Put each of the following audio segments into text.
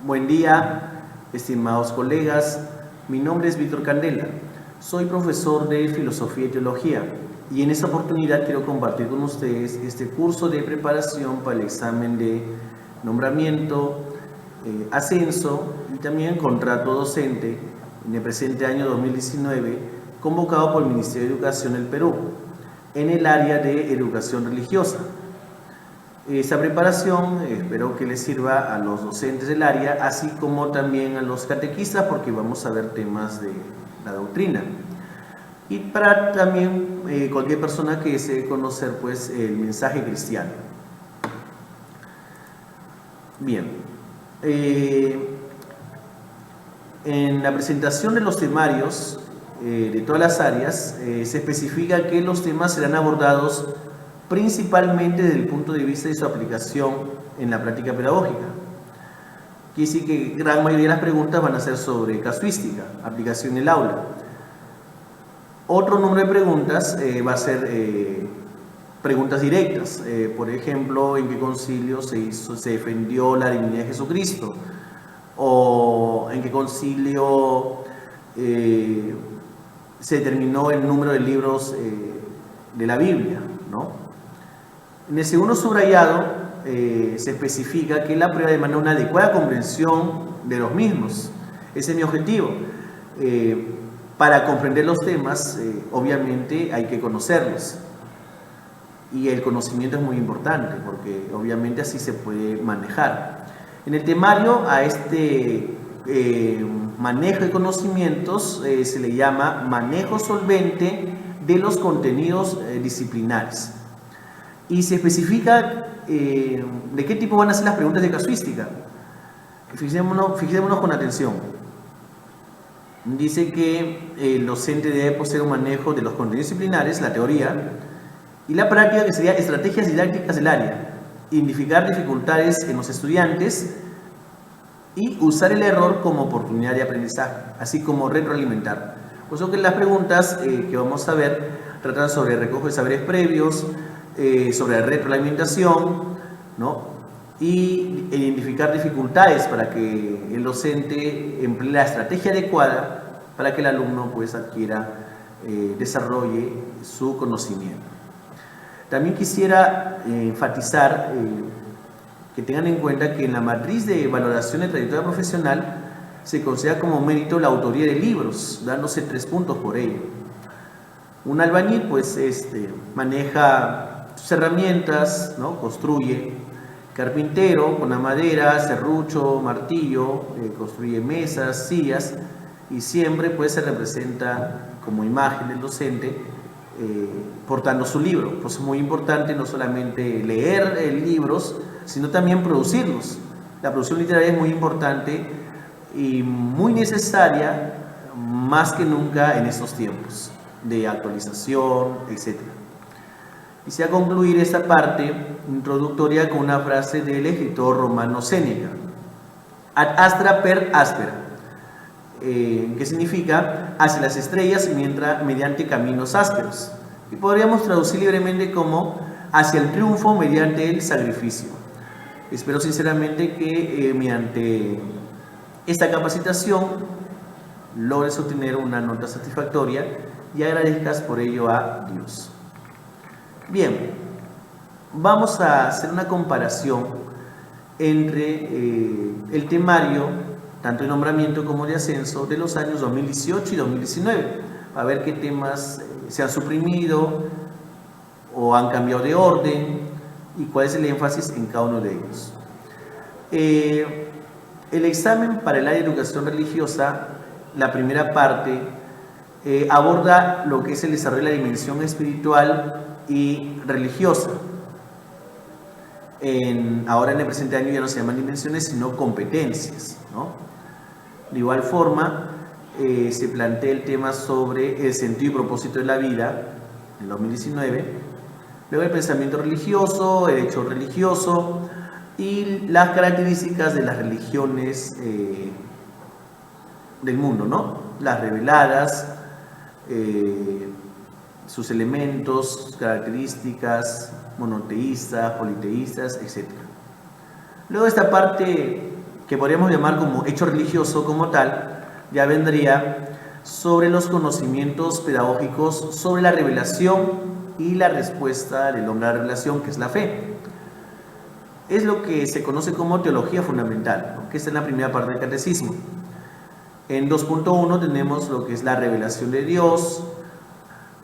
Buen día, estimados colegas. Mi nombre es Víctor Candela. Soy profesor de Filosofía y Teología y en esta oportunidad quiero compartir con ustedes este curso de preparación para el examen de nombramiento, ascenso y también contrato docente en el presente año 2019, convocado por el Ministerio de Educación del Perú en el área de educación religiosa. Esta preparación espero que les sirva a los docentes del área, así como también a los catequistas, porque vamos a ver temas de la doctrina. Y para también cualquier persona que desee conocer pues, el mensaje cristiano. Bien, en la presentación de los temarios de todas las áreas, se especifica que los temas serán abordados principalmente desde el punto de vista de su aplicación en la práctica pedagógica. Quiere decir que gran mayoría de las preguntas van a ser sobre casuística, aplicación en el aula. Otro número de preguntas va a ser preguntas directas, por ejemplo, ¿en qué concilio se defendió la divinidad de Jesucristo? ¿O en qué concilio se determinó el número de libros de la Biblia, ¿no? En el segundo subrayado se especifica que la prueba demanda una adecuada comprensión de los mismos. Ese es mi objetivo. Para comprender los temas, obviamente hay que conocerlos. Y el conocimiento es muy importante, porque obviamente así se puede manejar. En el temario a este manejo de conocimientos se le llama manejo solvente de los contenidos disciplinares. Y se especifica de qué tipo van a ser las preguntas de casuística. Fijémonos con atención. Dice que el docente debe poseer un manejo de los contenidos disciplinares, la teoría, y la práctica, que sería estrategias didácticas del área, identificar dificultades en los estudiantes y usar el error como oportunidad de aprendizaje, así como retroalimentar. Por eso que las preguntas que vamos a ver tratan sobre recojo de saberes previos, sobre la retroalimentación, ¿no? Y identificar dificultades para que el docente emplee la estrategia adecuada para que el alumno pues adquiera, desarrolle su conocimiento. También quisiera enfatizar que tengan en cuenta que en la matriz de valoración de trayectoria profesional se considera como mérito la autoría de libros, dándose 3 puntos por ello. Un albañil pues maneja sus herramientas, ¿no? Construye. Carpintero con la madera, serrucho, martillo, construye mesas, sillas, y siempre pues se representa como imagen del docente portando su libro. Pues es muy importante no solamente leer libros, sino también producirlos. La producción literaria es muy importante y muy necesaria, más que nunca en estos tiempos de actualización, etc. Quisiera concluir esta parte introductoria con una frase del escritor romano Séneca: ad astra per aspera, que significa hacia las estrellas mediante caminos ásperos, y podríamos traducir libremente como hacia el triunfo mediante el sacrificio. Espero sinceramente que mediante esta capacitación logres obtener una nota satisfactoria y agradezcas por ello a Dios. Bien, vamos a hacer una comparación entre el temario, tanto de nombramiento como de ascenso, de los años 2018 y 2019, para ver qué temas se han suprimido o han cambiado de orden y cuál es el énfasis en cada uno de ellos. El examen para el área de educación religiosa, la primera parte, aborda lo que es el desarrollo de la dimensión espiritual y religiosa. Ahora en el presente año ya no se llaman dimensiones, sino competencias, ¿no? De igual forma, se plantea el tema sobre el sentido y propósito de la vida, en 2019, luego el pensamiento religioso, el hecho religioso y las características de las religiones del mundo, ¿no? Las reveladas, sus elementos, características, monoteístas, politeístas, etc. Luego esta parte que podríamos llamar como hecho religioso como tal, ya vendría sobre los conocimientos pedagógicos sobre la revelación y la respuesta del hombre a la revelación, que es la fe. Es lo que se conoce como teología fundamental, ¿no?, que está en la primera parte del catecismo. En 2.1 tenemos lo que es la revelación de Dios.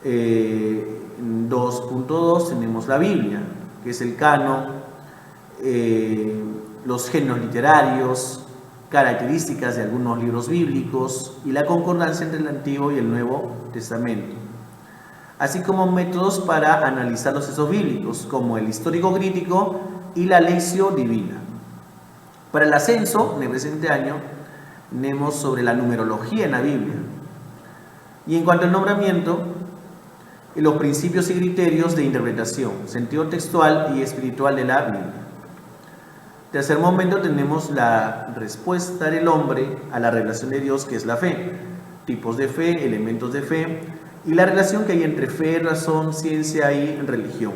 En 2.2 tenemos la Biblia, que es el canon, los géneros literarios, características de algunos libros bíblicos y la concordancia entre el Antiguo y el Nuevo Testamento, así como métodos para analizar los textos bíblicos, como el histórico crítico y la lección divina. Para el ascenso, en el presente año, tenemos sobre la numerología en la Biblia. Y en cuanto al nombramiento, los principios y criterios de interpretación, sentido textual y espiritual de la Biblia. Tercer momento tenemos la respuesta del hombre a la revelación de Dios, que es la fe, tipos de fe, elementos de fe y la relación que hay entre fe, razón, ciencia y religión,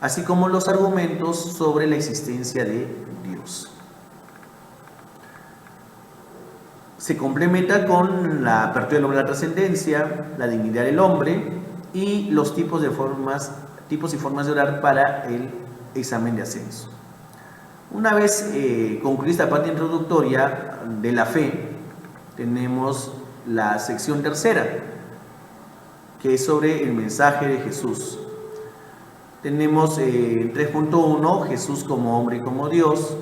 así como los argumentos sobre la existencia de Dios. Se complementa con la apertura del hombre a la trascendencia, la dignidad del hombre y los tipos y formas de orar para el examen de ascenso. Una vez concluida esta parte introductoria de la fe, tenemos la sección tercera, que es sobre el mensaje de Jesús. Tenemos 3.1, Jesús como hombre y como Dios.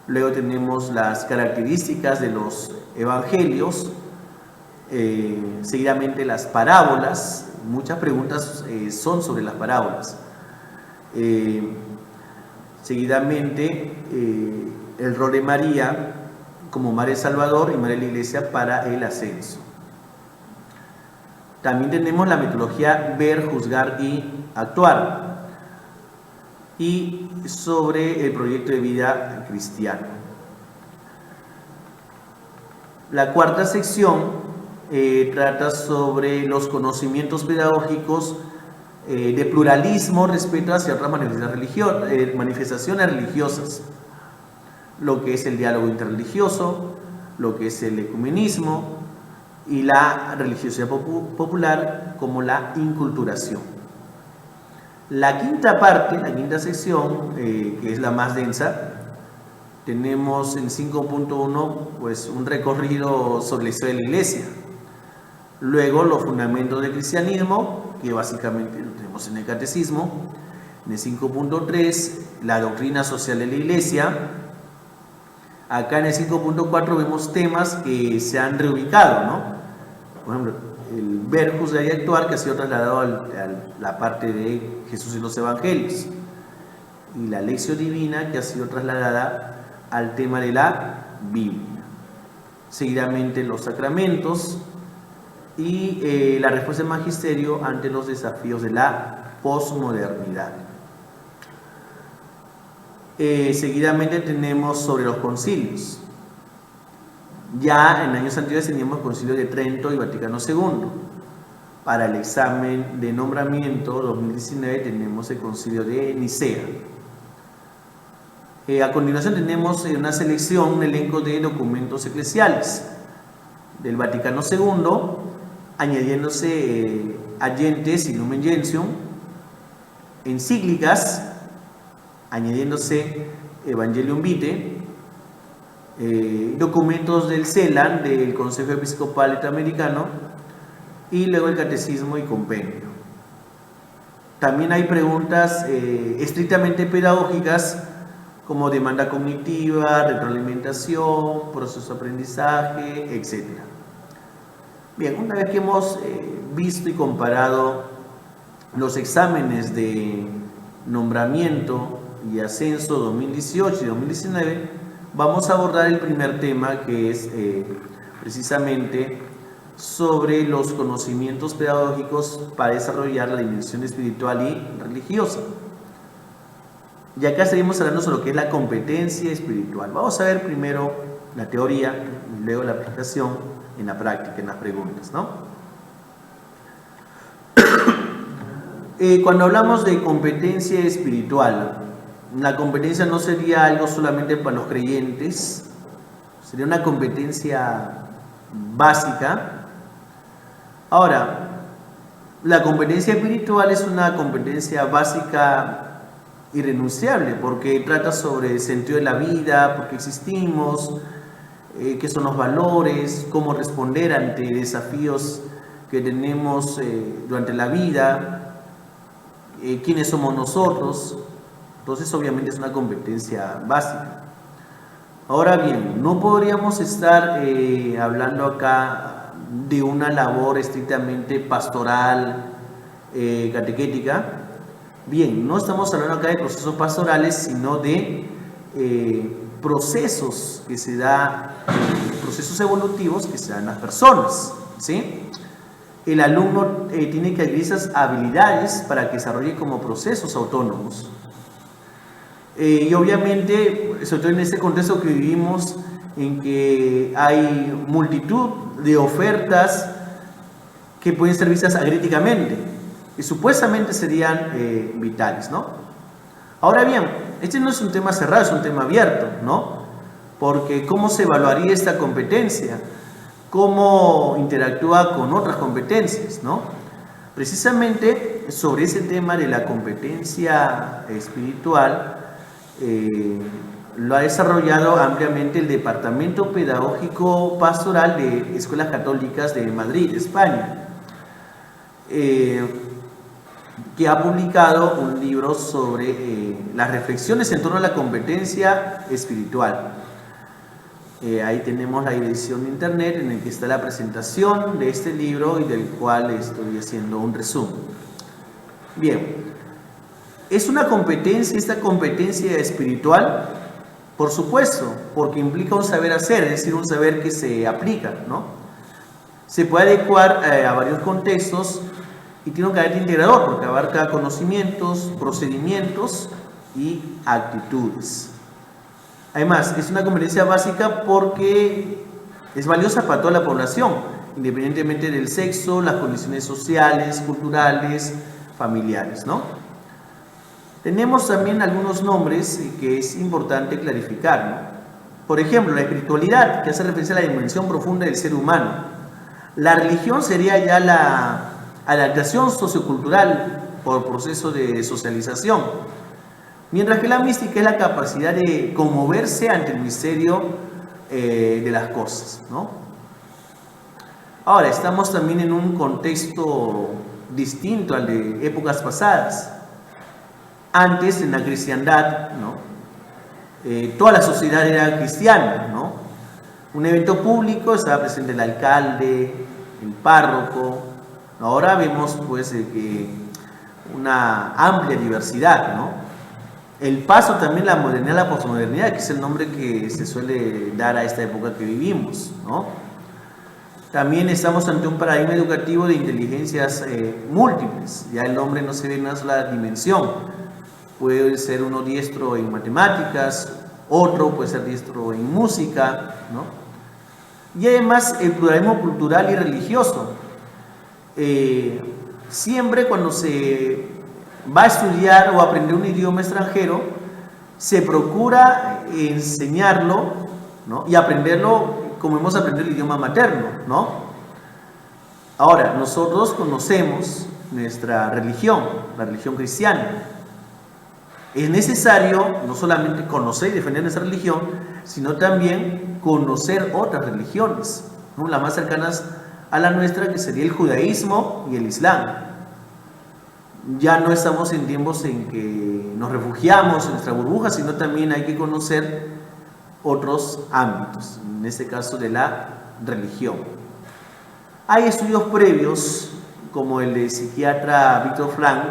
Luego tenemos las características de los evangelios, seguidamente las parábolas. Muchas preguntas son sobre las parábolas. Seguidamente, el rol de María como Madre Salvador y Madre de la Iglesia para el ascenso. También tenemos la metodología ver, juzgar y actuar. Y sobre el proyecto de vida cristiano. La cuarta sección trata sobre los conocimientos pedagógicos de pluralismo respecto hacia otras manifestaciones religiosas, lo que es el diálogo interreligioso, lo que es el ecumenismo y la religiosidad popular, como la inculturación. La quinta parte, la quinta sección, que es la más densa, tenemos en 5.1 pues un recorrido sobre la historia de la Iglesia. Luego los fundamentos del cristianismo, que básicamente lo tenemos en el catecismo. En el 5.3, la doctrina social de la Iglesia. Acá en el 5.4 vemos temas que se han reubicado, ¿no? Por ejemplo, el ver, juzgar y actuar, que ha sido trasladado a la parte de Jesús y los Evangelios, y la lección divina, que ha sido trasladada al tema de la Biblia. Seguidamente los sacramentos y la respuesta del magisterio ante los desafíos de la posmodernidad. Seguidamente tenemos sobre los concilios. Ya en años anteriores teníamos el Concilio de Trento y Vaticano II. Para el examen de nombramiento 2019 tenemos el Concilio de Nicea. A continuación tenemos una selección, un elenco de documentos eclesiales del Vaticano II, añadiéndose Agentes y Lumen Gentium, encíclicas, añadiéndose Evangelium Vitae, documentos del CELAN, del Consejo Episcopal Latinoamericano, y luego el Catecismo y Compendio. También hay preguntas estrictamente pedagógicas, como demanda cognitiva, retroalimentación, proceso de aprendizaje, etc. Bien, una vez que hemos visto y comparado los exámenes de nombramiento y ascenso 2018 y 2019, vamos a abordar el primer tema, que es precisamente sobre los conocimientos pedagógicos para desarrollar la dimensión espiritual y religiosa. Y acá estaríamos hablando sobre lo que es la competencia espiritual. Vamos a ver primero la teoría y luego la aplicación en la práctica, en las preguntas, ¿no? Cuando hablamos de competencia espiritual, la competencia no sería algo solamente para los creyentes, sería una competencia básica. Ahora, la competencia espiritual es una competencia básica irrenunciable porque trata sobre el sentido de la vida, por qué existimos, qué son los valores, cómo responder ante desafíos que tenemos durante la vida, quiénes somos nosotros. Entonces obviamente es una competencia básica. Ahora bien, no podríamos estar hablando acá de una labor estrictamente pastoral, catequética. Bien, no estamos hablando acá de procesos pastorales, sino de procesos que se da, procesos evolutivos que se dan en las personas, ¿sí? El alumno tiene que adquirir esas habilidades para que desarrolle como procesos autónomos. Y obviamente, sobre todo en este contexto que vivimos, en que hay multitud de ofertas que pueden ser vistas agríticamente y supuestamente serían vitales, ¿no? Ahora bien, este no es un tema cerrado, es un tema abierto, ¿no? Porque ¿cómo se evaluaría esta competencia? ¿Cómo interactúa con otras competencias, ¿no? Precisamente sobre ese tema de la competencia espiritual lo ha desarrollado ampliamente el Departamento Pedagógico Pastoral de Escuelas Católicas de Madrid, España, que ha publicado un libro sobre las reflexiones en torno a la competencia espiritual. Ahí tenemos la edición de internet en el que está la presentación de este libro y del cual estoy haciendo un resumen. Bien, ¿es una competencia, esta competencia espiritual? Por supuesto, porque implica un saber hacer, es decir, un saber que se aplica, ¿no? Se puede adecuar a varios contextos y tiene un carácter integrador porque abarca conocimientos, procedimientos y actitudes. Además, es una competencia básica porque es valiosa para toda la población, independientemente del sexo, las condiciones sociales, culturales, familiares, ¿no? Tenemos también algunos nombres que es importante clarificar, ¿no? Por ejemplo, la espiritualidad, que hace referencia a la dimensión profunda del ser humano. La religión sería ya la adaptación sociocultural por proceso de socialización, mientras que la mística es la capacidad de conmoverse ante el misterio de las cosas, ¿no? Ahora, estamos también en un contexto distinto al de épocas pasadas. Antes, en la cristiandad, ¿no? Toda la sociedad era cristiana, ¿no? Un evento público, estaba presente el alcalde, el párroco. Ahora vemos pues que una amplia diversidad, ¿no? El paso también la modernidad, la posmodernidad, que es el nombre que se suele dar a esta época que vivimos, ¿no? También estamos ante un paradigma educativo de inteligencias múltiples. Ya el hombre no se ve en una sola dimensión. Puede ser uno diestro en matemáticas, otro puede ser diestro en música, ¿no? Y además el pluralismo cultural y religioso. Siempre cuando se va a estudiar o aprender un idioma extranjero, se procura enseñarlo, ¿no? Y aprenderlo como hemos aprendido el idioma materno, ¿no? Ahora, nosotros conocemos nuestra religión, la religión cristiana. Es necesario no solamente conocer y defender nuestra religión, sino también conocer otras religiones, ¿no? Las más cercanas a la nuestra, que sería el judaísmo y el islam. Ya no estamos en tiempos en que nos refugiamos en nuestra burbuja, sino también hay que conocer otros ámbitos, en este caso de la religión. Hay estudios previos, como el del psiquiatra Viktor Frankl,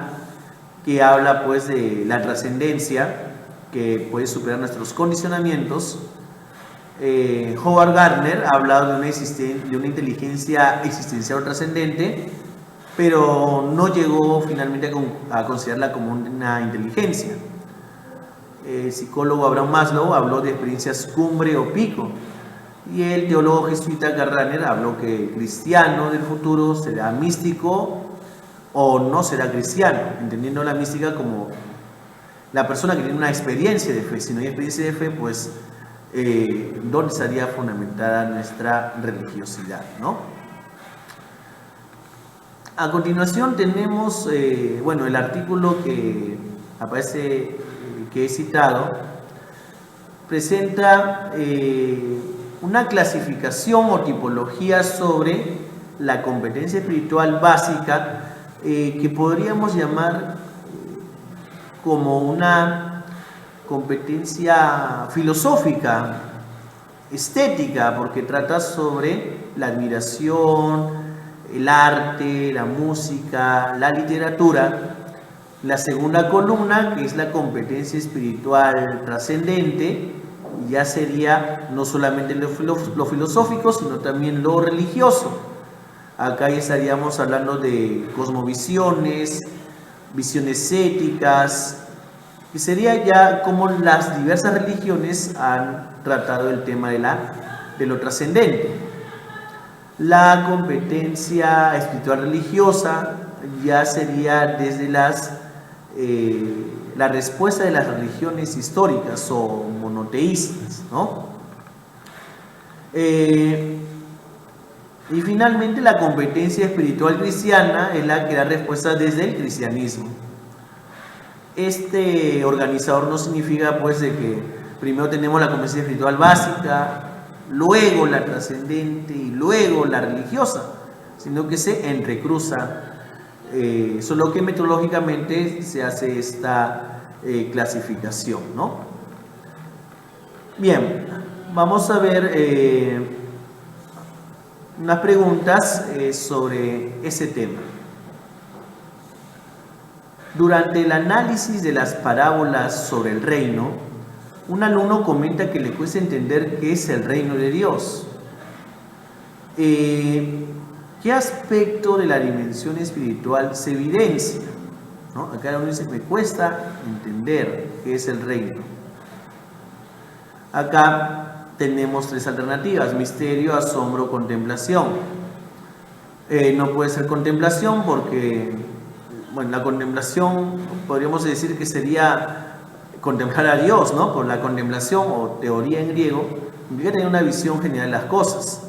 que habla pues de la trascendencia que puede superar nuestros condicionamientos. Howard Gardner ha hablado de una inteligencia existencial o trascendente, pero no llegó finalmente a considerarla como una inteligencia. El psicólogo Abraham Maslow habló de experiencias cumbre o pico, y el teólogo jesuita Karl Rahner habló que el cristiano del futuro será místico o no será cristiano, entendiendo la mística como la persona que tiene una experiencia de fe. Si no hay experiencia de fe, pues ¿dónde estaría fundamentada nuestra religiosidad, ¿no? A continuación tenemos, bueno, el artículo que aparece, que he citado, presenta una clasificación o tipología sobre la competencia espiritual básica que podríamos llamar como una competencia filosófica, estética, porque trata sobre la admiración, el arte, la música, la literatura. La segunda columna, que es la competencia espiritual trascendente, ya sería no solamente lo filosófico, sino también lo religioso. Acá ya estaríamos hablando de cosmovisiones, visiones éticas, y sería ya como las diversas religiones han tratado el tema de lo trascendente. La competencia espiritual religiosa ya sería desde la respuesta de las religiones históricas o monoteístas, ¿no? Y finalmente la competencia espiritual cristiana es la que da respuesta desde el cristianismo. Este organizador no significa pues de que primero tenemos la competencia espiritual básica, luego la trascendente y luego la religiosa, sino que se entrecruza, solo que metodológicamente se hace esta clasificación, ¿no? Bien, vamos a ver unas preguntas sobre ese tema. Durante el análisis de las parábolas sobre el reino, un alumno comenta que le cuesta entender qué es el reino de Dios. ¿Qué aspecto de la dimensión espiritual se evidencia? ¿No? Acá uno dice, me cuesta entender qué es el reino. Acá tenemos tres alternativas: misterio, asombro, contemplación. No puede ser contemplación porque, bueno, la contemplación podríamos decir que sería contemplar a Dios, ¿no? Por la contemplación o teoría en griego, implica tener una visión general de las cosas.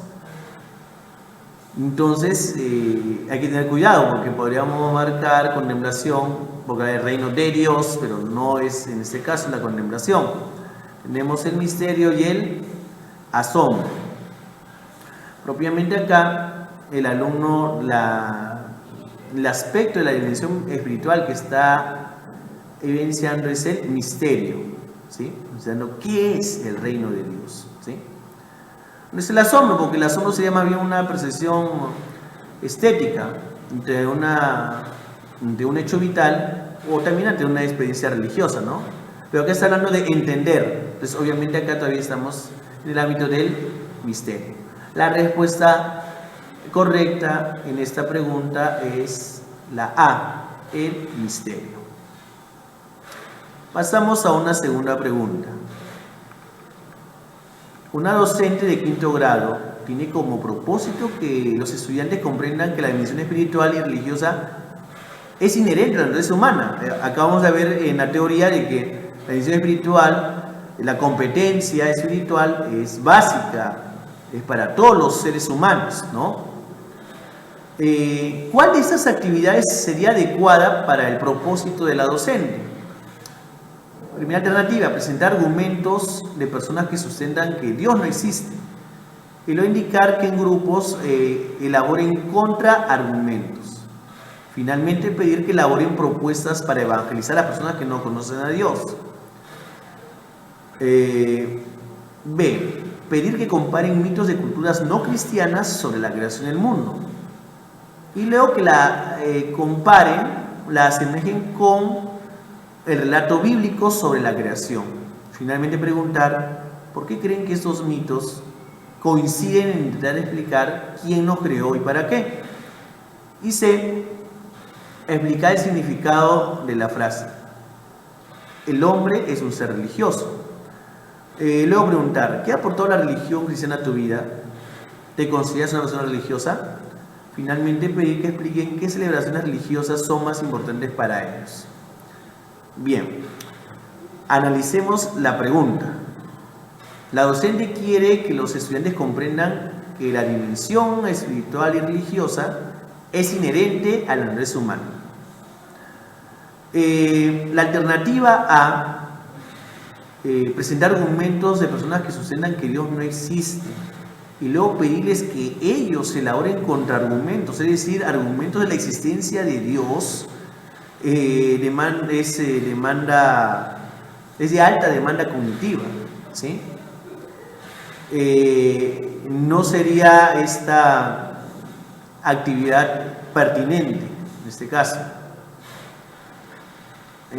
Entonces hay que tener cuidado porque podríamos marcar contemplación porque hay el reino de Dios, pero no es en este caso la contemplación. Tenemos el misterio y el asombro. Propiamente acá el alumno, el aspecto de la dimensión espiritual que está evidenciando es el misterio, ¿sí? Diciendo qué es el reino de Dios, ¿sí? No es el asombro, porque el asombro sería más bien una percepción estética de un hecho vital o también ante una experiencia religiosa, ¿no? Pero acá está hablando de entender. Entonces, obviamente acá todavía estamos en el ámbito del misterio. La respuesta correcta en esta pregunta es la A, el misterio. Pasamos a una segunda pregunta. Una docente de quinto grado tiene como propósito que los estudiantes comprendan que la dimensión espiritual y religiosa es inherente a la naturaleza humana. Acabamos de ver en la teoría de que la dimensión espiritual, la competencia espiritual es básica, es para todos los seres humanos, ¿no? ¿Cuál de estas actividades sería adecuada para el propósito de la docente? Primera alternativa, presentar argumentos de personas que sustentan que Dios no existe. Y luego indicar que en grupos elaboren contraargumentos. Finalmente, pedir que elaboren propuestas para evangelizar a las personas que no conocen a Dios. B, pedir que comparen mitos de culturas no cristianas sobre la creación del mundo. Y luego que la comparen, la asemejen con el relato bíblico sobre la creación. Finalmente preguntar por qué creen que estos mitos coinciden en intentar explicar quién nos creó y para qué. Y C, explicar el significado de la frase. El hombre es un ser religioso. Luego preguntar, ¿qué aportó la religión cristiana a tu vida? ¿Te consideras una persona religiosa? Finalmente pedir que expliquen qué celebraciones religiosas son más importantes para ellos. Bien, analicemos la pregunta. La docente quiere que los estudiantes comprendan que la dimensión espiritual y religiosa es inherente a la naturaleza humana. La alternativa a presentar argumentos de personas que sustentan que Dios no existe y luego pedirles que ellos elaboren contraargumentos, es decir, argumentos de la existencia de Dios, es de alta demanda cognitiva, ¿sí? No sería esta actividad pertinente en este caso.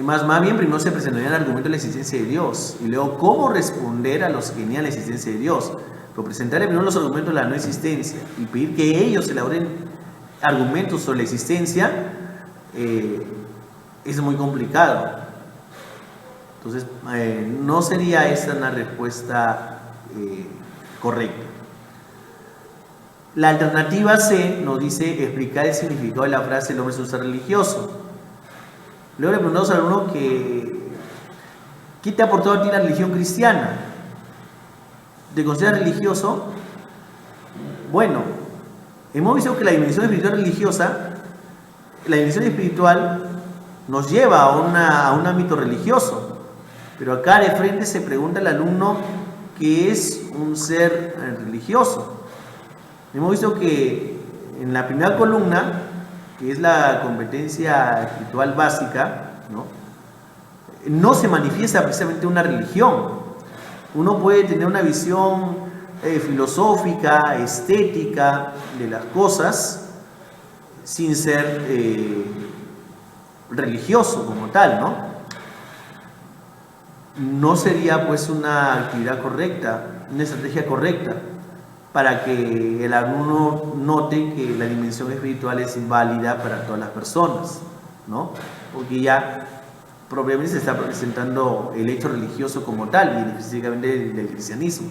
Más bien, primero se presentaría el argumento de la existencia de Dios y luego cómo responder a los que niegan la existencia de Dios. Pero presentar primero los argumentos de la no existencia y pedir que ellos elaboren argumentos sobre la existencia es muy complicado. Entonces, no sería esta una respuesta correcta. La alternativa C nos dice explicar el significado de la frase el hombre es un ser religioso. Luego le preguntamos al alumno que ¿qué te ha aportado a ti la religión cristiana? ¿Te consideras religioso? Bueno, hemos visto que la dimensión espiritual religiosa, la dimensión espiritual nos lleva a un ámbito religioso, pero acá de frente se pregunta al alumno qué es un ser religioso. Hemos visto que en la primera columna, que es la competencia espiritual básica, no se manifiesta precisamente una religión. Uno puede tener una visión filosófica, estética de las cosas sin ser religioso como tal, no sería pues una actividad correcta, una estrategia correcta para que el alumno note que la dimensión espiritual es válida para todas las personas, porque ya propiamente se está presentando el hecho religioso como tal, y específicamente del cristianismo.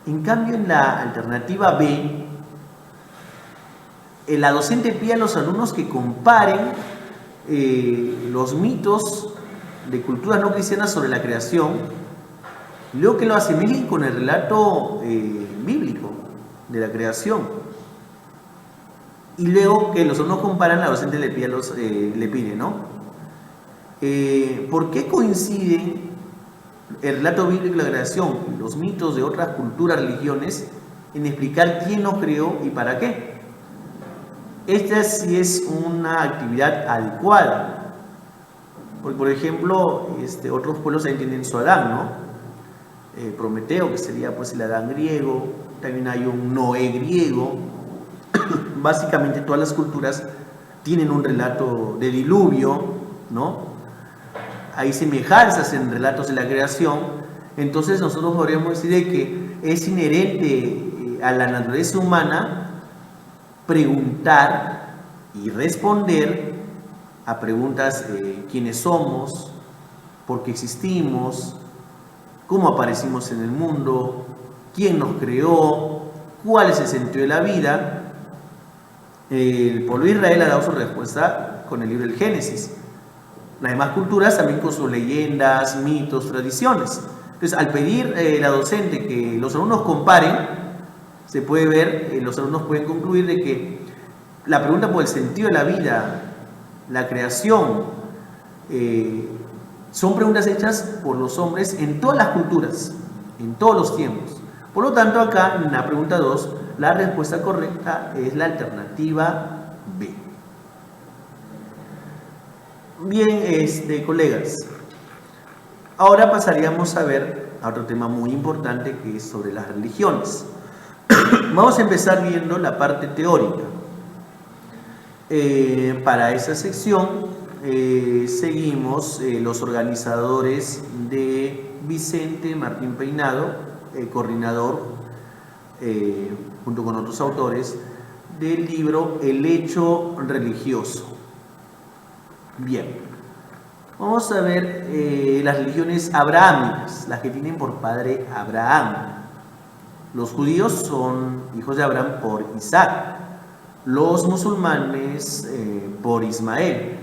En cambio, en la alternativa B, la docente pide a los alumnos que comparen los mitos de culturas no cristianas sobre la creación, luego que lo asemejen con el relato bíblico de la creación, y luego que los alumnos comparan, la docente le pide, ¿por qué coinciden el relato bíblico de la creación y los mitos de otras culturas, religiones, en explicar quién nos creó y para qué? Esta sí es una actividad adecuada, porque por ejemplo otros pueblos ahí tienen su Adán, Prometeo, que sería pues el Adán griego, también hay un Noé griego. Básicamente todas las culturas tienen un relato de diluvio, hay semejanzas en relatos de la creación. Entonces nosotros podríamos decir de que es inherente a la naturaleza humana preguntar y responder a preguntas: quiénes somos, por qué existimos, cómo aparecimos en el mundo, quién nos creó, cuál es el sentido de la vida. El pueblo de Israel ha dado su respuesta con el libro del Génesis. Las demás culturas también con sus leyendas, mitos, tradiciones. Entonces, al pedir la docente que los alumnos comparen, se puede ver, los alumnos pueden concluir de que la pregunta por el sentido de la vida, la creación, son preguntas hechas por los hombres en todas las culturas, en todos los tiempos. Por lo tanto, acá en la pregunta 2, la respuesta correcta es la alternativa B. Bien, colegas, ahora pasaríamos a ver a otro tema muy importante, que es sobre las religiones. Vamos a empezar viendo la parte teórica. Para esa sección seguimos los organizadores de Vicente Martín Peinado, coordinador junto con otros autores del libro El hecho religioso. Bien, vamos a ver las religiones abrahámicas, las que tienen por padre Abraham. Los judíos son hijos de Abraham por Isaac, los musulmanes por Ismael,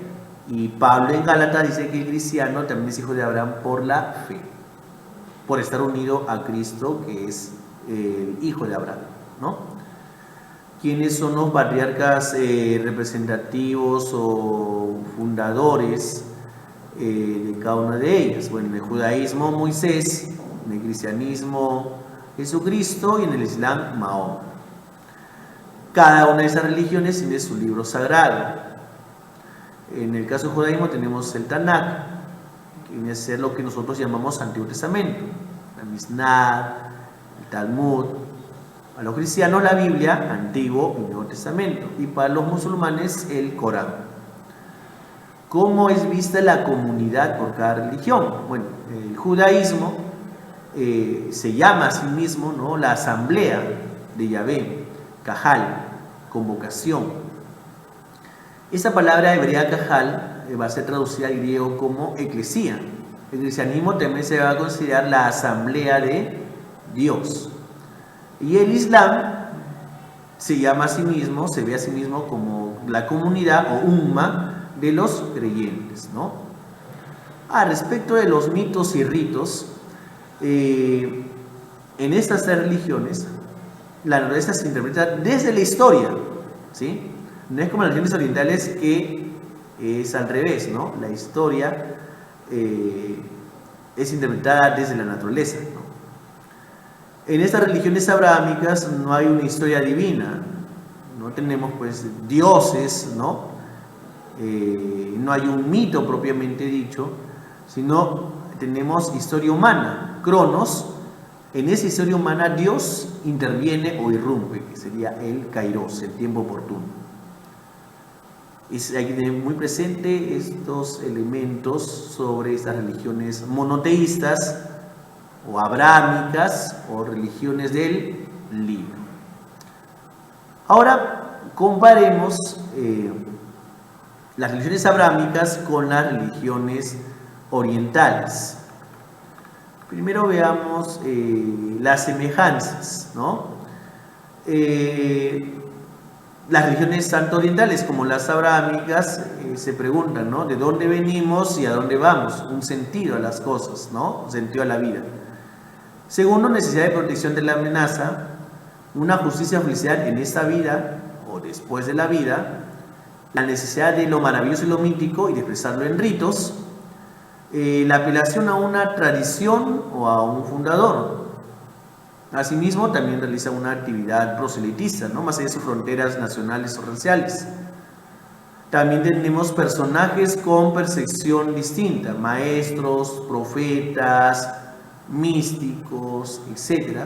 Y Pablo en Gálatas dice que el cristiano también es hijo de Abraham por la fe, por estar unido a Cristo, que es el hijo de Abraham, ¿no? ¿Quiénes son los patriarcas representativos o fundadores de cada una de ellas? Bueno, en el judaísmo Moisés, en el cristianismo Jesucristo y en el islam Mahoma. Cada una de esas religiones tiene su libro sagrado. En el caso del judaísmo tenemos el Tanakh, que viene a ser lo que nosotros llamamos Antiguo Testamento, la Mishnah, el Talmud. A los cristianos la Biblia, Antiguo y Nuevo Testamento, y para los musulmanes el Corán. ¿Cómo es vista la comunidad por cada religión? Bueno, el judaísmo se llama a sí mismo, ¿no?, la asamblea de Yahvé, Kahal, convocación. Esa palabra hebrea Kahal va a ser traducida al griego como eclesía. El cristianismo también se va a considerar la asamblea de Dios. Y el islam se llama a sí mismo, se ve a sí mismo como la comunidad o umma de los creyentes, ¿no? Respecto de los mitos y ritos, en estas tres religiones, la naturaleza se interpreta desde la historia, ¿sí? No es como las religiones orientales, que es al revés, ¿no? La historia es interpretada desde la naturaleza, ¿no? En estas religiones abrahámicas no hay una historia divina, no tenemos pues dioses, ¿no? No hay un mito propiamente dicho, sino tenemos historia humana, cronos. En esa historia humana Dios interviene o irrumpe, que sería el kairos, el tiempo oportuno. Hay que tener muy presente estos elementos sobre estas religiones monoteístas o abrahámicas o religiones del libro. Ahora comparemos las religiones abrahámicas con las religiones orientales. Primero veamos las semejanzas, ¿no? Las religiones tanto orientales como las abrahámicas se preguntan, ¿no?, ¿de dónde venimos y a dónde vamos? Un sentido a las cosas, ¿no? Un sentido a la vida. Segundo, necesidad de protección de la amenaza, una justicia o felicidad en esta vida o después de la vida, la necesidad de lo maravilloso y lo mítico y de expresarlo en ritos, la apelación a una tradición o a un fundador. Asimismo, también realiza una actividad proselitista, ¿no?, más allá de sus fronteras nacionales o raciales. También tenemos personajes con percepción distinta, maestros, profetas, místicos, etc.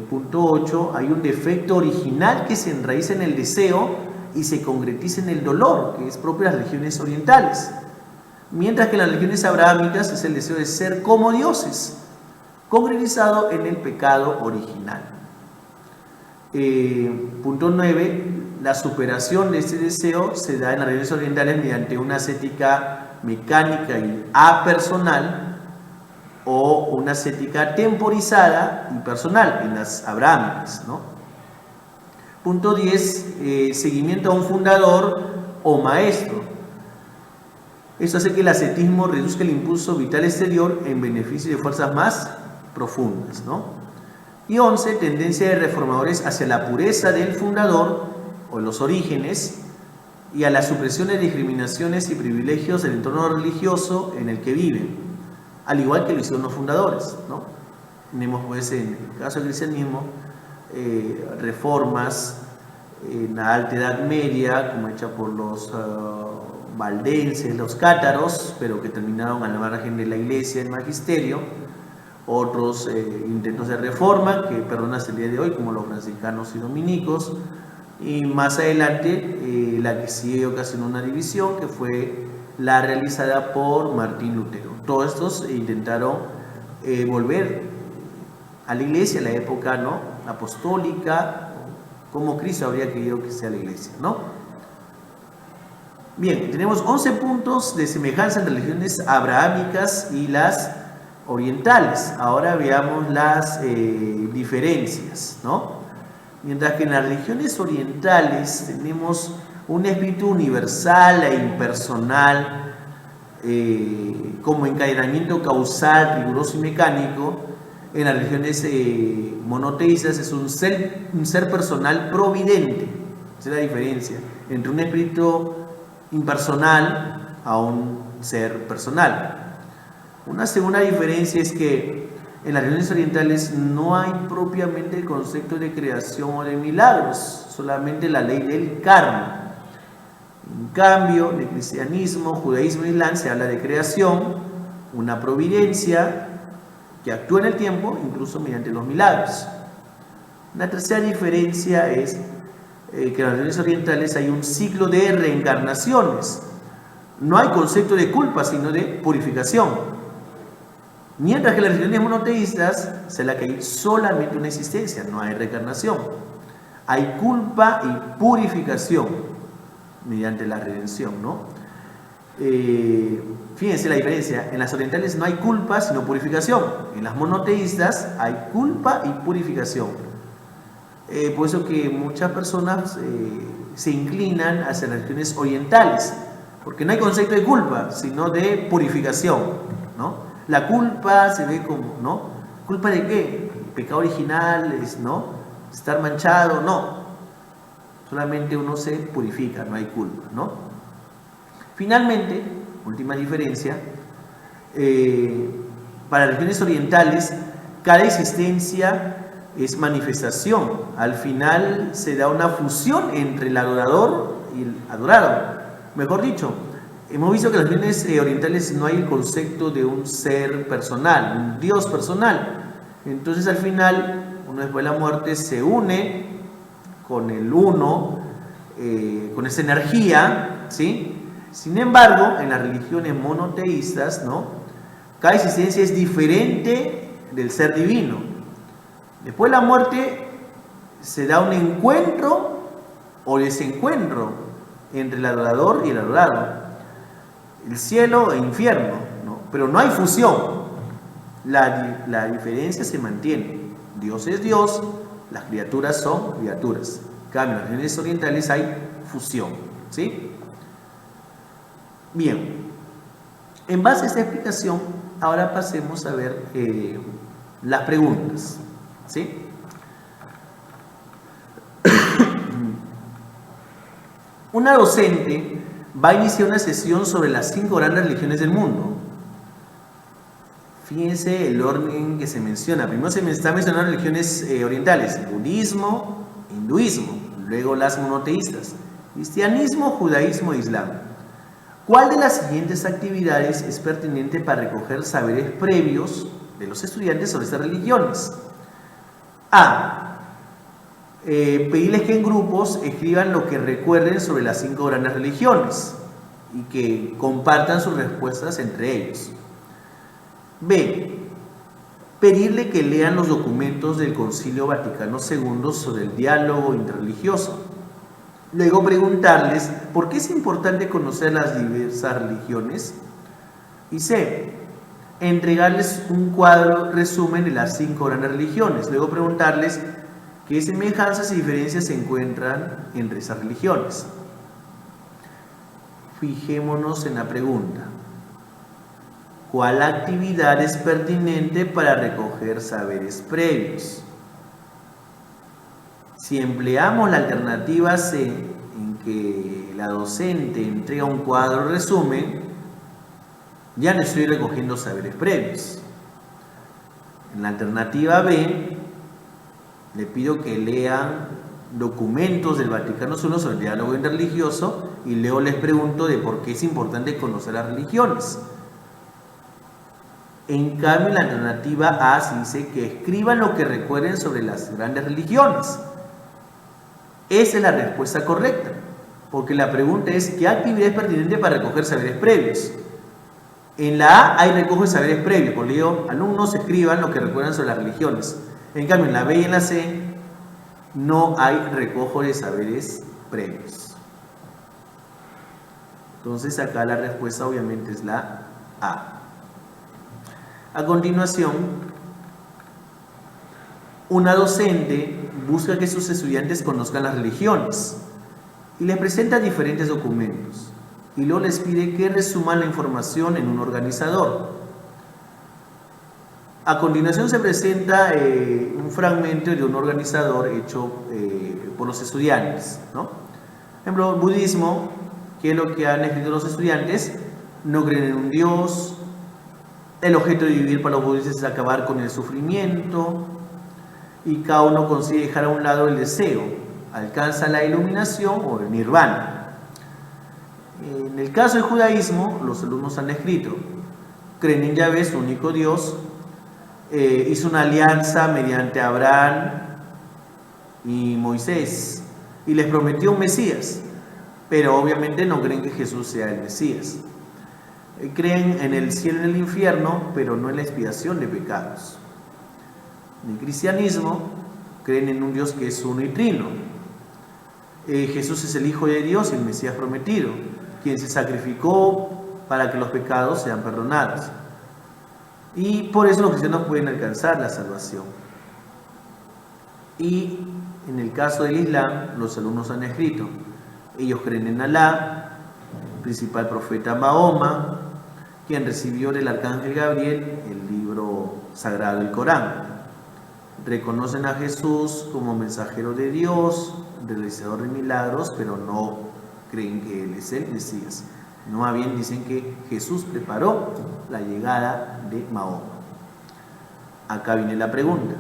Punto 8, hay un defecto original que se enraiza en el deseo y se concretiza en el dolor, que es propio de las religiones orientales. Mientras que en las religiones abrahámicas es el deseo de ser como dioses, concretizado en el pecado original. Punto 9, la superación de este deseo se da en las religiones orientales mediante una ascética mecánica y apersonal, o una ascética temporizada y personal en las abrahámicas, ¿no? Punto 10, seguimiento a un fundador o maestro. Esto hace que el ascetismo reduzca el impulso vital exterior en beneficio de fuerzas más profundas, ¿no? Y 11, tendencia de reformadores hacia la pureza del fundador o los orígenes y a la supresión de discriminaciones y privilegios del entorno religioso en el que viven, al igual que lo hicieron los fundadores, ¿no? Tenemos pues en el caso del cristianismo reformas en la Alta Edad Media, como hecha por los valdenses, los cátaros, pero que terminaron a la margen de la iglesia, el magisterio. Otros intentos de reforma que perdonan hasta el día de hoy, como los franciscanos y dominicos, y más adelante la que sí ocasionó una división, que fue la realizada por Martín Lutero. Todos estos intentaron volver a la iglesia, a la época, ¿no?, apostólica, como Cristo habría querido que sea la iglesia, ¿no? Bien, tenemos 11 puntos de semejanza entre religiones abrahámicas y las orientales. Ahora veamos las diferencias, ¿no? Mientras que en las religiones orientales tenemos un espíritu universal e impersonal, como encadenamiento causal, riguroso y mecánico. En las religiones monoteístas es un ser personal providente. Esa es la diferencia entre un espíritu impersonal a un ser personal. Una segunda diferencia es que en las religiones orientales no hay propiamente el concepto de creación o de milagros, solamente la ley del karma. En cambio, en el cristianismo, judaísmo e islam se habla de creación, una providencia que actúa en el tiempo, incluso mediante los milagros. Una tercera diferencia es que en las religiones orientales hay un ciclo de reencarnaciones. No hay concepto de culpa, sino de purificación. Mientras que en las religiones monoteístas se la que hay solamente una existencia, no hay reencarnación. Hay culpa y purificación mediante la redención, ¿no? Fíjense la diferencia, en las orientales no hay culpa sino purificación, en las monoteístas hay culpa y purificación. Por eso que muchas personas se inclinan hacia las religiones orientales, porque no hay concepto de culpa sino de purificación, ¿no? La culpa se ve como, ¿no? ¿Culpa de qué? Pecado original, ¿no? Estar manchado, no. Solamente uno se purifica, no hay culpa, ¿no? Finalmente, última diferencia, para las religiones orientales, cada existencia es manifestación. Al final se da una fusión entre el adorador y el adorado. Mejor dicho, hemos visto que en las religiones orientales no hay el concepto de un ser personal, un Dios personal. Entonces al final, uno después de la muerte se une con el uno, con esa energía, ¿sí? Sin embargo, en las religiones monoteístas, ¿no? Cada existencia es diferente del ser divino. Después de la muerte se da un encuentro o desencuentro entre el adorador y el adorado, el cielo e infierno, ¿no? Pero no hay fusión. La diferencia se mantiene. Dios es Dios, las criaturas son criaturas. En cambio, en las religiones orientales hay fusión, ¿sí? Bien, en base a esta explicación, ahora pasemos a ver las preguntas, ¿sí? Una docente va a iniciar una sesión sobre las 5 grandes religiones del mundo. Fíjense el orden que se menciona. Primero se está mencionando religiones orientales: budismo, hinduismo, luego las monoteístas, cristianismo, judaísmo e islam. ¿Cuál de las siguientes actividades es pertinente para recoger saberes previos de los estudiantes sobre estas religiones? A. Pedirles que en grupos escriban lo que recuerden sobre las 5 grandes religiones y que compartan sus respuestas entre ellos. B. Pedirle que lean los documentos del Concilio Vaticano II sobre el diálogo interreligioso. Luego preguntarles por qué es importante conocer las diversas religiones. Y C. Entregarles un cuadro resumen de las 5 grandes religiones. Luego preguntarles qué semejanzas y diferencias se encuentran entre esas religiones. Fijémonos en la pregunta. ¿Cuál actividad es pertinente para recoger saberes previos? Si empleamos la alternativa C, en que la docente entrega un cuadro resumen, ya no estoy recogiendo saberes previos. En la alternativa B, le pido que lean documentos del Vaticano II sobre el diálogo interreligioso y luego les pregunto de por qué es importante conocer las religiones. En cambio, en la alternativa A se dice que escriban lo que recuerden sobre las grandes religiones. Esa es la respuesta correcta, porque la pregunta es ¿qué actividad es pertinente para recoger saberes previos? En la A hay recojo de saberes previos, por ello alumnos escriban lo que recuerdan sobre las religiones. En cambio, en la B y en la C no hay recojo de saberes previos. Entonces acá la respuesta obviamente es la A. A continuación, una docente busca que sus estudiantes conozcan las religiones y les presenta diferentes documentos y luego les pide que resuman la información en un organizador. A continuación se presenta un fragmento de un organizador hecho por los estudiantes, ¿no? Por ejemplo, el budismo, que es lo que han escrito los estudiantes: no creen en un Dios, el objeto de vivir para los budistas es acabar con el sufrimiento, y cada uno consigue dejar a un lado el deseo, alcanza la iluminación o el nirvana. En el caso del judaísmo, los alumnos han escrito: creen en Yahvé, su único Dios, hizo una alianza mediante Abraham y Moisés y les prometió un Mesías, pero obviamente no creen que Jesús sea el Mesías. Creen en el cielo y en el infierno, pero no en la expiación de pecados. En el cristianismo creen en un Dios que es uno y trino. Jesús es el Hijo de Dios y el Mesías prometido, quien se sacrificó para que los pecados sean perdonados. Y por eso los cristianos pueden alcanzar la salvación. Y en el caso del Islam, los alumnos han escrito: ellos creen en Alá, principal profeta Mahoma, quien recibió del arcángel Gabriel el libro sagrado, el Corán. Reconocen a Jesús como mensajero de Dios, realizador de milagros, pero no creen que Él es el Mesías. No, más bien dicen que Jesús preparó la llegada de Mahoma. Acá viene la pregunta: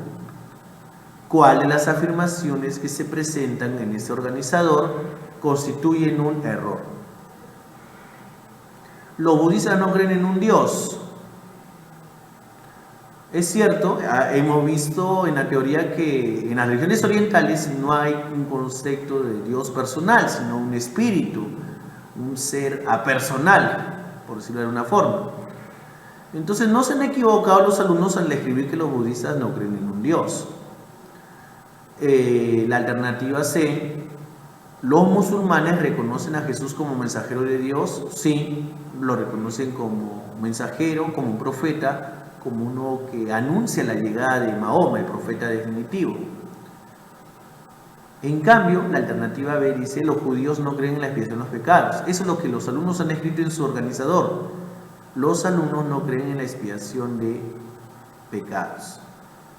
¿cuál de las afirmaciones que se presentan en este organizador constituyen un error? Los budistas no creen en un Dios. Es cierto, hemos visto en la teoría que en las religiones orientales no hay un concepto de Dios personal, sino un espíritu, un ser apersonal, por decirlo de alguna forma. Entonces no se han equivocado los alumnos al escribir que los budistas no creen en un Dios. La alternativa C: ¿los musulmanes reconocen a Jesús como mensajero de Dios? Sí, lo reconocen como mensajero, como un profeta, como uno que anuncia la llegada de Mahoma, el profeta definitivo. En cambio, la alternativa B dice: los judíos no creen en la expiación de los pecados. Eso es lo que los alumnos han escrito en su organizador. Los alumnos no creen en la expiación de pecados.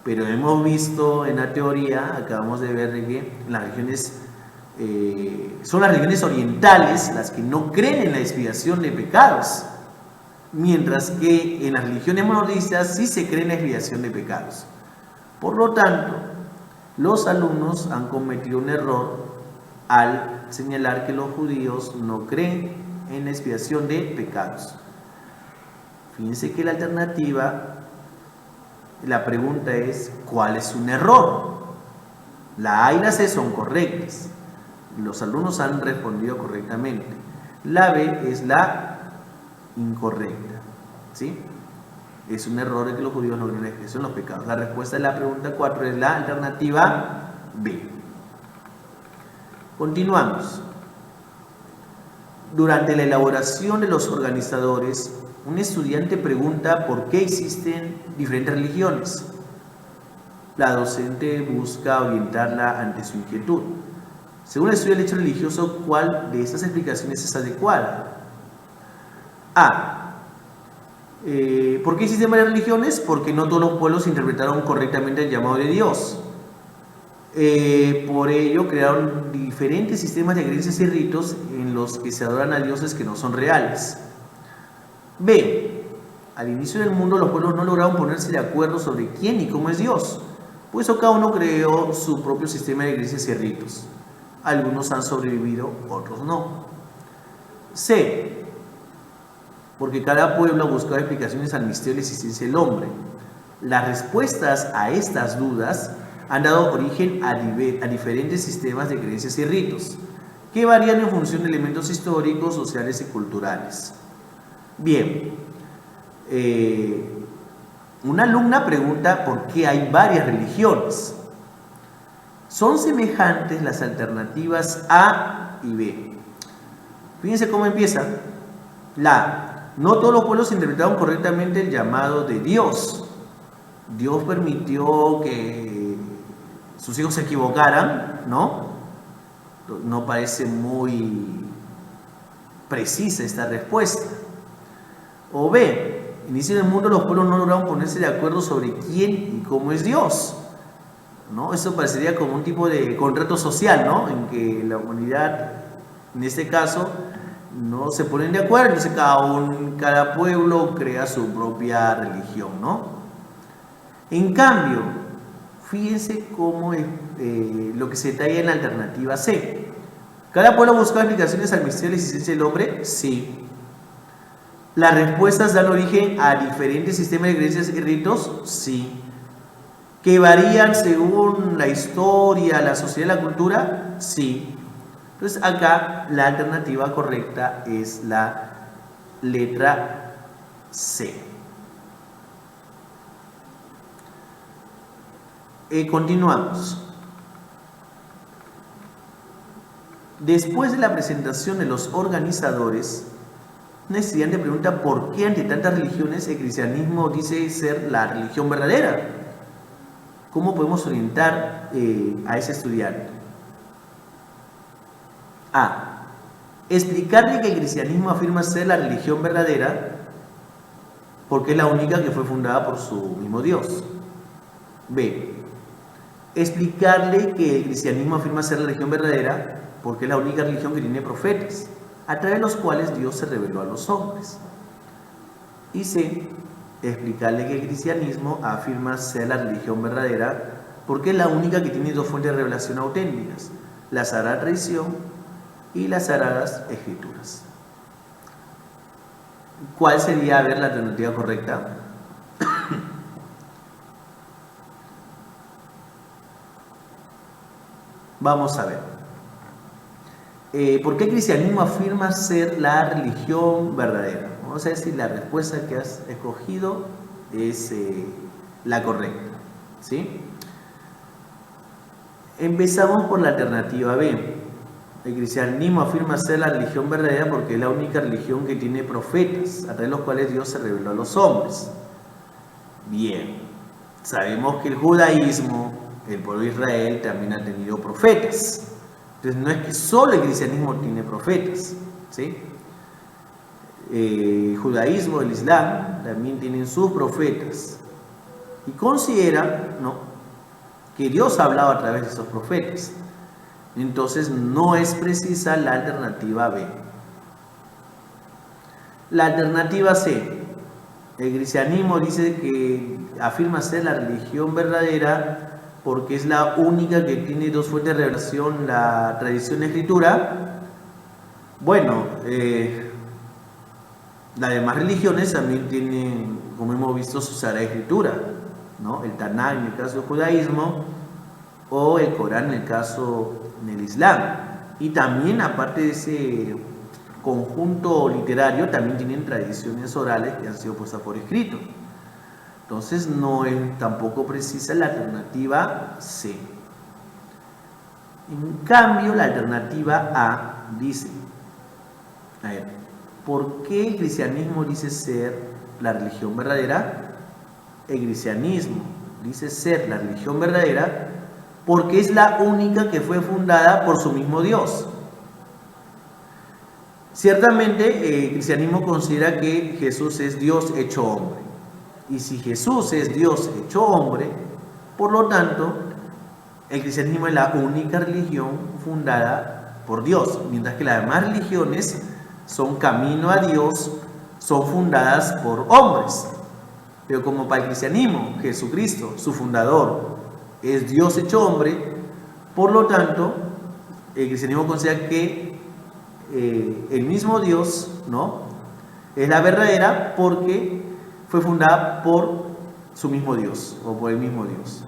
Pero hemos visto en la teoría, acabamos de ver que las religiones, son las religiones orientales las que no creen en la expiación de pecados, mientras que en las religiones monoteístas sí se cree en la expiación de pecados. Por lo tanto, los alumnos han cometido un error al señalar que los judíos no creen en la expiación de pecados. Fíjense que la alternativa, la pregunta es: ¿cuál es un error? La A y la C son correctas. Los alumnos han respondido correctamente. La B es la incorrecta, ¿sí? Es un error de que los judíos no creen en la expiación de los pecados. La respuesta de la pregunta 4 es la alternativa B. Continuamos. Durante la elaboración de los organizadores, un estudiante pregunta por qué existen diferentes religiones. La docente busca orientarla ante su inquietud. Según el estudio del hecho religioso, ¿cuál de estas explicaciones es adecuada? A. ¿Por qué existen varias religiones? Porque no todos los pueblos interpretaron correctamente el llamado de Dios. Por ello crearon diferentes sistemas de creencias y ritos en los que se adoran a dioses que no son reales. B. Al inicio del mundo los pueblos no lograron ponerse de acuerdo sobre quién y cómo es Dios, por eso cada uno creó su propio sistema de creencias y ritos. Algunos han sobrevivido, otros no. C. Porque cada pueblo ha buscado explicaciones al misterio de la existencia del hombre. Las respuestas a estas dudas han dado origen a diferentes sistemas de creencias y ritos, que varían en función de elementos históricos, sociales y culturales. Bien, una alumna pregunta por qué hay varias religiones. Son semejantes las alternativas A y B. Fíjense cómo empieza. La A. No todos los pueblos interpretaron correctamente el llamado de Dios. Dios permitió que sus hijos se equivocaran, ¿no? No parece muy precisa esta respuesta. O B, inicio del mundo los pueblos no lograron ponerse de acuerdo sobre quién y cómo es Dios, ¿no? Eso parecería como un tipo de contrato social, ¿no? En que la humanidad, en este caso, no se ponen de acuerdo, entonces cada pueblo crea su propia religión, ¿no? En cambio, fíjense cómo es lo que se detalla en la alternativa C. ¿Cada pueblo busca explicaciones al misterio de la existencia del hombre? Sí. ¿Las respuestas dan origen a diferentes sistemas de creencias y ritos? Sí. ¿Que varían según la historia, la sociedad y la cultura? Sí. Entonces acá la alternativa correcta es la letra C. Continuamos. Después de la presentación de los organizadores, un estudiante pregunta por qué ante tantas religiones el cristianismo dice ser la religión verdadera. ¿Cómo podemos orientar a ese estudiante? A. Explicarle que el cristianismo afirma ser la religión verdadera porque es la única que fue fundada por su mismo Dios. B. Explicarle que el cristianismo afirma ser la religión verdadera porque es la única religión que tiene profetas, a través de los cuales Dios se reveló a los hombres. Y C. Explicarle que el cristianismo afirma ser la religión verdadera porque es la única que tiene dos fuentes de revelación auténticas, la Sagrada Tradición y las Sagradas Escrituras. ¿Cuál sería, a ver, la alternativa correcta? Vamos a ver. ¿Por qué el cristianismo afirma ser la religión verdadera? Vamos a ver si la respuesta que has escogido es la correcta, ¿sí? Empezamos por la alternativa B. El cristianismo afirma ser la religión verdadera porque es la única religión que tiene profetas, a través de los cuales Dios se reveló a los hombres. Bien, sabemos que el judaísmo, el pueblo de Israel, también ha tenido profetas. Entonces no es que solo el cristianismo tiene profetas, ¿sí? El judaísmo, el islam, también tienen sus profetas. Y considera, ¿no?, que Dios ha hablado a través de esos profetas. Entonces no es precisa la alternativa B. La alternativa C. El cristianismo dice que afirma ser la religión verdadera porque es la única que tiene dos fuentes de revelación, la tradición y la escritura. Bueno, las demás religiones también tienen, como hemos visto, su Sagrada Escritura, ¿no? El Tanaj en el caso del judaísmo o el Corán en el caso del Islam. Y también, aparte de ese conjunto literario, también tienen tradiciones orales que han sido puestas por escrito. Entonces no es tampoco precisa la alternativa C. En cambio, la alternativa A dice, a ver, ¿por qué el cristianismo dice ser la religión verdadera? El cristianismo dice ser la religión verdadera porque es la única que fue fundada por su mismo Dios. Ciertamente, el cristianismo considera que Jesús es Dios hecho hombre. Y si Jesús es Dios hecho hombre, por lo tanto, el cristianismo es la única religión fundada por Dios, mientras que las demás religiones son camino a Dios, son fundadas por hombres. Pero como para el cristianismo, Jesucristo, su fundador, es Dios hecho hombre, por lo tanto, el cristianismo considera que el mismo Dios, ¿no?, es la verdadera porque fue fundada por su mismo Dios o por el mismo Dios.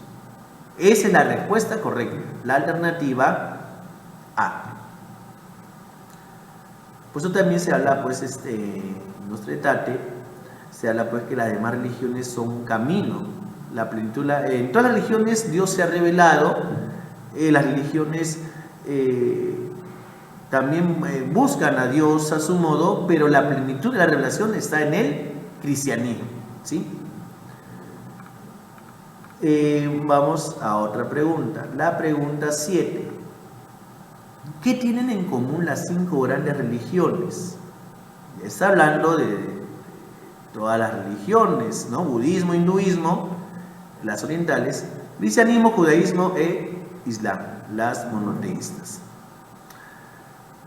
Esa es la respuesta correcta, la alternativa A. Por eso también se habla, pues, en nuestro etate, se habla pues que las demás religiones son un camino, la plenitud, en todas las religiones Dios se ha revelado, las religiones también buscan a Dios a su modo, pero la plenitud de la revelación está en el cristianismo, ¿sí? Vamos a otra pregunta, la pregunta 7. ¿Qué tienen en común las 5 grandes religiones? Está hablando de todas las religiones, ¿no? Budismo, hinduismo, las orientales, cristianismo, judaísmo e islam, las monoteístas.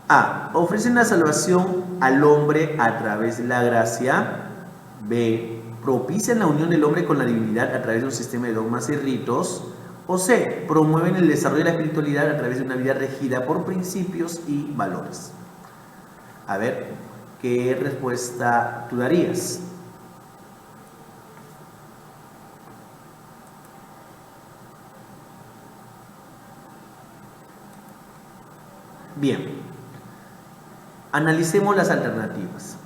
A. Ofrecen la salvación al hombre a través de la gracia. B. Propician la unión del hombre con la divinidad a través de un sistema de dogmas y ritos. O C. Promueven el desarrollo de la espiritualidad a través de una vida regida por principios y valores. A ver, ¿qué respuesta tú darías? Bien, analicemos las alternativas.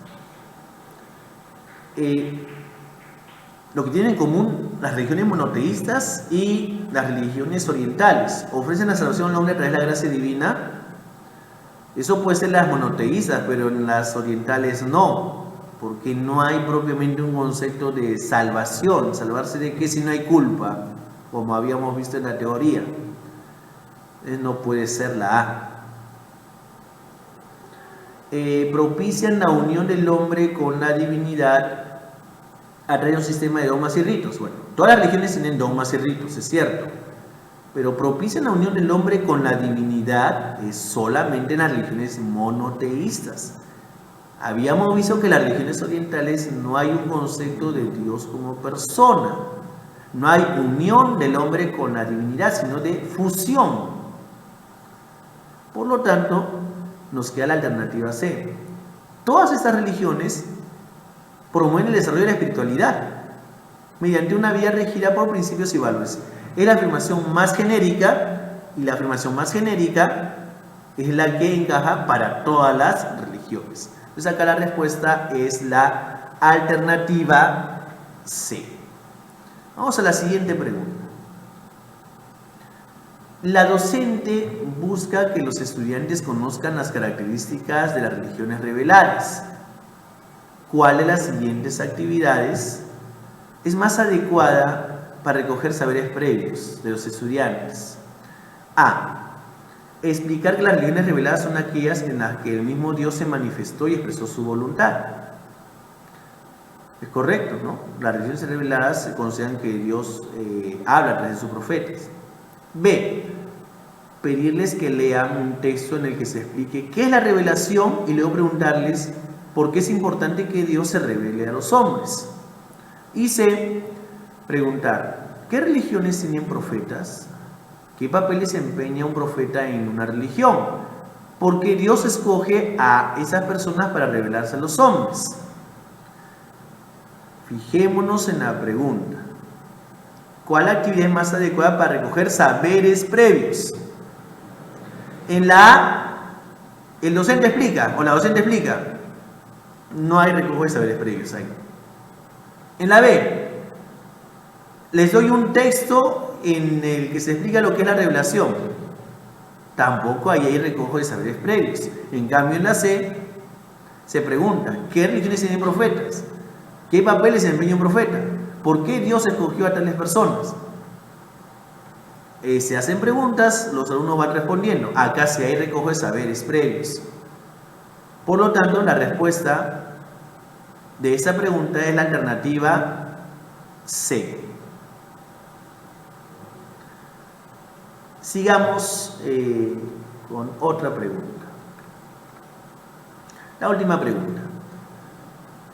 Lo que tienen en común las religiones monoteístas y las religiones orientales: ofrecen la salvación al hombre a través de la gracia divina. Eso puede ser las monoteístas, pero en las orientales no, porque no hay propiamente un concepto de salvación. ¿Salvarse de qué si no hay culpa? Como habíamos visto en la teoría. No puede ser la A. Propician la unión del hombre con la divinidad a través de un sistema de dogmas y ritos. Bueno, todas las religiones tienen dogmas y ritos, es cierto, pero propician la unión del hombre con la divinidad es solamente en las religiones monoteístas. Habíamos visto que en las religiones orientales no hay un concepto de Dios como persona, no hay unión del hombre con la divinidad, sino de fusión. Por lo tanto, nos queda la alternativa C. Todas estas religiones promueven el desarrollo de la espiritualidad mediante una vida regida por principios y valores. Es la afirmación más genérica, y la afirmación más genérica es la que encaja para todas las religiones. Entonces acá la respuesta es la alternativa C. Vamos a la siguiente pregunta. La docente busca que los estudiantes conozcan las características de las religiones reveladas. ¿Cuál de las siguientes actividades es más adecuada para recoger saberes previos de los estudiantes? A. Explicar que las religiones reveladas son aquellas en las que el mismo Dios se manifestó y expresó su voluntad. Es correcto, ¿no? Las religiones reveladas se consideran que Dios habla a través de sus profetas. B. Pedirles que lean un texto en el que se explique qué es la revelación y luego preguntarles por qué es importante que Dios se revele a los hombres. Y C. Preguntar, ¿qué religiones tienen profetas? ¿Qué papel desempeña un profeta en una religión? ¿Por qué Dios escoge a esas personas para revelarse a los hombres? Fijémonos en la pregunta. ¿Cuál actividad es más adecuada para recoger saberes previos? En la A, el docente explica, o la docente explica. No hay recojo de saberes previos ahí. En la B, les doy un texto en el que se explica lo que es la revelación. Tampoco ahí hay recojo de saberes previos. En cambio, en la C, se pregunta, ¿qué religiones tienen profetas? ¿Qué papel desempeña un profeta? ¿Por qué Dios escogió a tales personas? Se hacen preguntas, los alumnos van respondiendo. Acá sí hay recojo de saberes previos. Por lo tanto, la respuesta de esta pregunta es la alternativa C. Sigamos con otra pregunta. La última pregunta.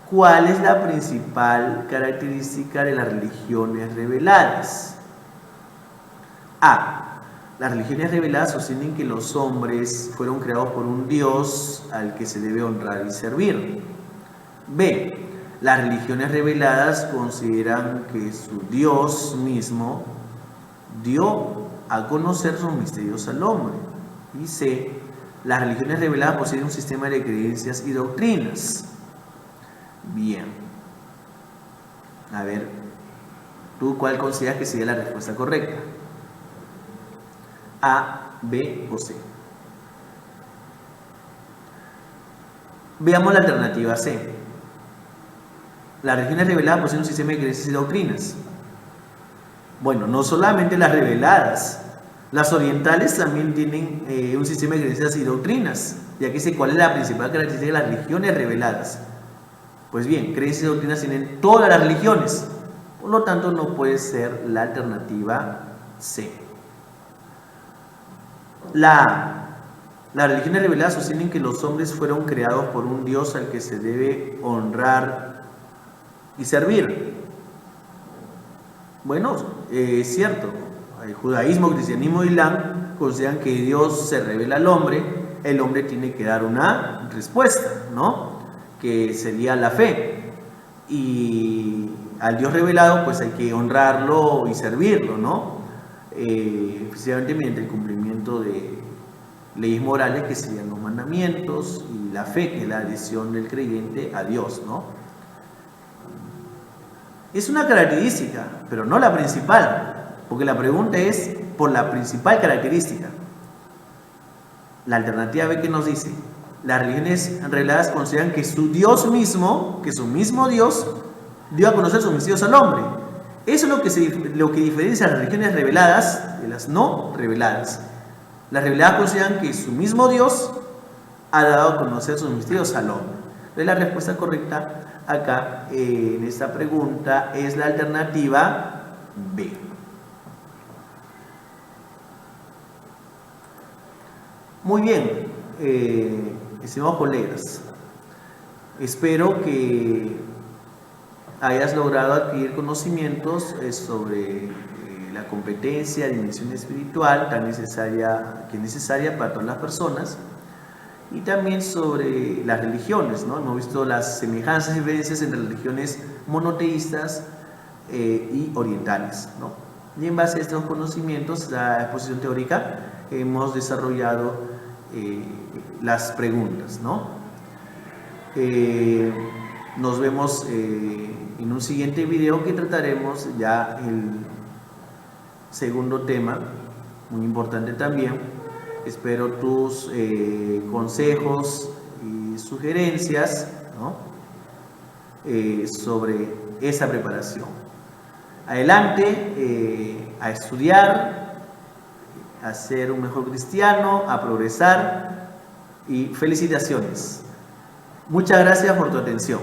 ¿Cuál es la principal característica de las religiones reveladas? A. Las religiones reveladas sostienen que los hombres fueron creados por un Dios al que se debe honrar y servir. B. Las religiones reveladas consideran que su Dios mismo dio a conocer sus misterios al hombre. Y C. Las religiones reveladas poseen un sistema de creencias y doctrinas. Bien. A ver, ¿tú cuál consideras que sería la respuesta correcta? A, B o C. Veamos la alternativa C. Las religiones reveladas poseen un sistema de creencias y doctrinas. Bueno, no solamente las reveladas, Las orientales también tienen un sistema de creencias y doctrinas, ya que dice cuál es la principal característica de las religiones reveladas. Pues bien, creencias y doctrinas tienen todas las religiones, por lo tanto no puede ser la alternativa C. Las religiones reveladas sostienen que los hombres fueron creados por un Dios al que se debe honrar y servir. Bueno, es cierto. El judaísmo, cristianismo y islam consideran que Dios se revela al hombre, el hombre tiene que dar una respuesta, ¿no? Que sería la fe. Y al Dios revelado, pues hay que honrarlo y servirlo, ¿no? Precisamente mediante el cumplimiento de leyes morales que serían los mandamientos y la fe, que es la adhesión del creyente a Dios, ¿no? Es una característica, pero no la principal. Porque la pregunta es por la principal característica. La alternativa B que nos dice, las religiones reveladas consideran que su Dios mismo, que su mismo Dios, dio a conocer sus misterios al hombre. Eso es lo que diferencia a las religiones reveladas de las no reveladas. Las reveladas consideran que su mismo Dios ha dado a conocer sus misterios al hombre. Entonces la respuesta correcta acá en esta pregunta es la alternativa B. Muy bien, estimados colegas, espero que hayas logrado adquirir conocimientos sobre la competencia, dimensión espiritual tan necesaria, que es necesaria para todas las personas, y también sobre las religiones, ¿no? Hemos visto las semejanzas y diferencias entre religiones monoteístas y orientales, ¿no? Y en base a estos conocimientos, la exposición teórica, hemos desarrollado las preguntas, ¿no? Nos vemos en un siguiente video que trataremos ya el segundo tema, muy importante también. Espero tus consejos y sugerencias, ¿no? Sobre esa preparación. Adelante, a estudiar, a ser un mejor cristiano, a progresar, y felicitaciones. Muchas gracias por tu atención.